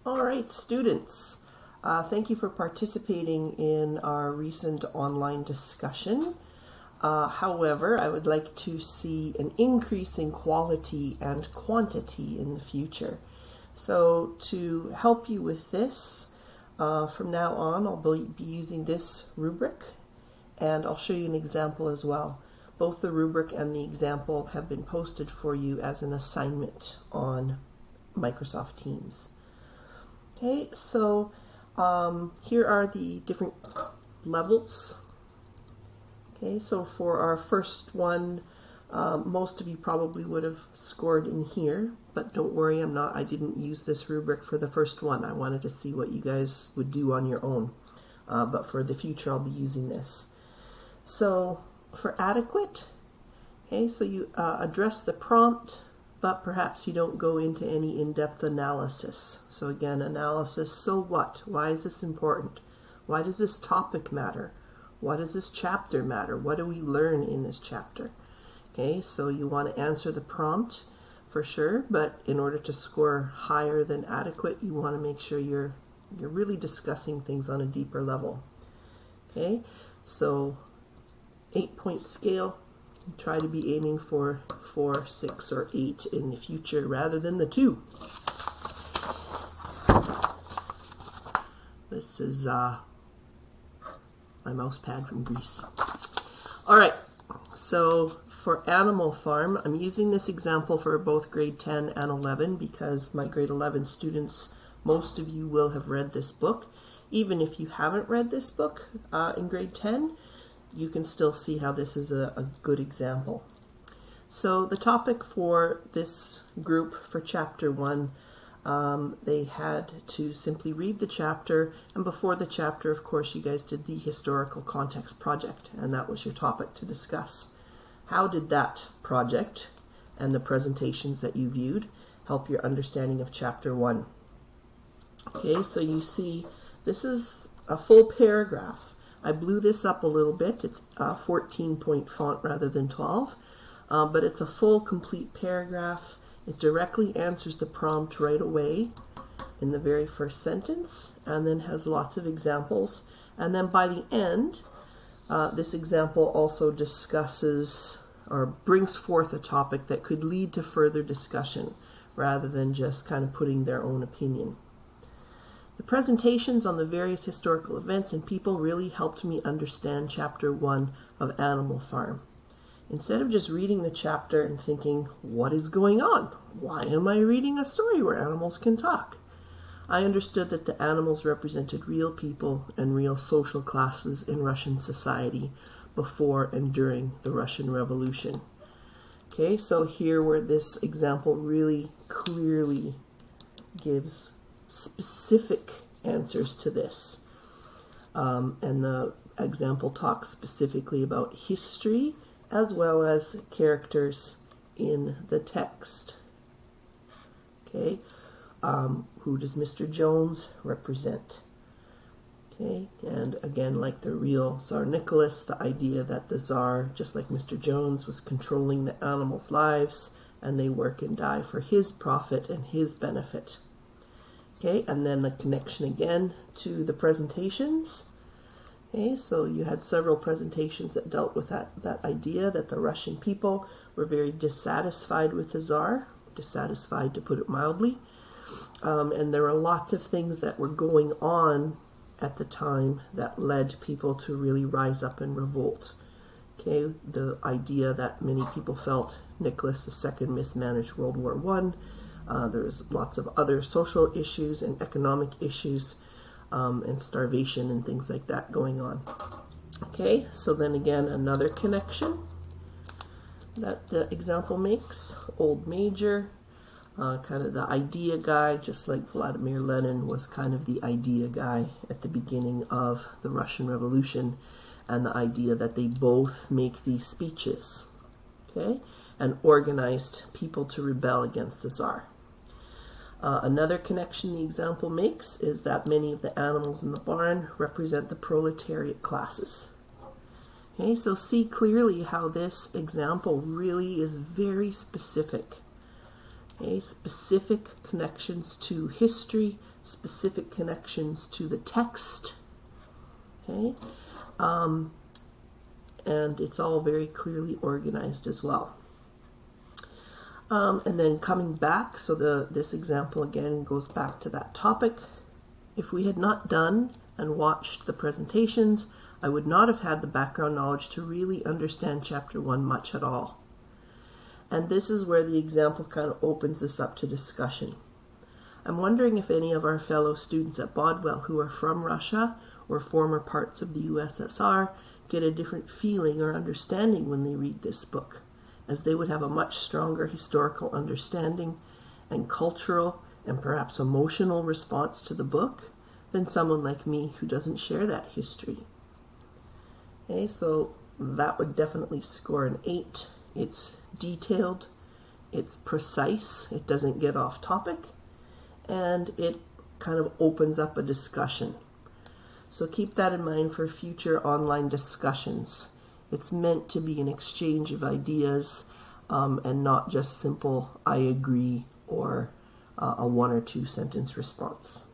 All right, students, thank you for participating in our recent online discussion. However, I would like to see an increase in quality and quantity in the future. So to help you with this, from now on, I'll be using this rubric, and I'll show you an example as well. Both the rubric and the example have been posted for you as an assignment on Microsoft Teams. Okay, so here are the different levels. Okay, so for our first one, most of you probably would have scored in here, but don't worry, I didn't use this rubric for the first one. I wanted to see what you guys would do on your own, but for the future I'll be using this. So for adequate, okay, so you address the prompt, but perhaps you don't go into any in-depth analysis. So again, analysis, so what? Why is this important? Why does this topic matter? Why does this chapter matter? What do we learn in this chapter? Okay, so you want to answer the prompt for sure, but in order to score higher than adequate, you want to make sure you're really discussing things on a deeper level. Okay, so 8-point scale. Try to be aiming for 4, 6, or 8 in the future rather than the 2. This is my mouse pad from Greece. Alright, so for Animal Farm, I'm using this example for both grade 10 and 11 because my grade 11 students, most of you will have read this book. Even if you haven't read this book in grade 10, you can still see how this is a good example. So the topic for this group for chapter 1, they had to simply read the chapter, and before the chapter, of course, you guys did the historical context project, and that was your topic to discuss. How did that project and the presentations that you viewed help your understanding of chapter 1? Okay, so you see this is a full paragraph. I blew this up a little bit. It's 14-point font rather than 12, but it's a full, complete paragraph. It directly answers the prompt right away in the very first sentence, and then has lots of examples. And then by the end, this example also discusses or brings forth a topic that could lead to further discussion rather than just kind of putting their own opinion. The presentations on the various historical events and people really helped me understand chapter 1 of Animal Farm. Instead of just reading the chapter and thinking, what is going on? Why am I reading a story where animals can talk? I understood that the animals represented real people and real social classes in Russian society before and during the Russian Revolution. Okay, so here where this example really clearly gives specific answers to this. And the example talks specifically about history as well as characters in the text. Okay, who does Mr. Jones represent? Okay, and again, like the real Tsar Nicholas, the idea that the Tsar, just like Mr. Jones, was controlling the animals' lives, and they work and die for his profit and his benefit. Okay, and then the connection again to the presentations. Okay, so you had several presentations that dealt with that idea that the Russian people were very dissatisfied with the Tsar, dissatisfied to put it mildly, and there were lots of things that were going on at the time that led people to really rise up and revolt. Okay, the idea that many people felt Nicholas II mismanaged World War I. There's lots of other social issues and economic issues and starvation and things like that going on. Okay, so then again, another connection that the example makes. Old Major, kind of the idea guy, just like Vladimir Lenin was kind of the idea guy at the beginning of the Russian Revolution, and the idea that they both make these speeches, okay, and organized people to rebel against the Tsar. Another connection the example makes is that many of the animals in the barn represent the proletariat classes. Okay, so see clearly how this example really is very specific. Okay, specific connections to history, specific connections to the text. Okay, and it's all very clearly organized as well. And then coming back, so this example again goes back to that topic. If we had not done and watched the presentations, I would not have had the background knowledge to really understand Chapter 1 much at all. And this is where the example kind of opens this up to discussion. I'm wondering if any of our fellow students at Bodwell who are from Russia or former parts of the USSR get a different feeling or understanding when they read this book, as they would have a much stronger historical understanding and cultural and perhaps emotional response to the book than someone like me who doesn't share that history. Okay, so that would definitely score an 8. It's detailed, it's precise, it doesn't get off topic, and it kind of opens up a discussion. So keep that in mind for future online discussions. It's meant to be an exchange of ideas and not just simple I agree or a 1 or 2 sentence response.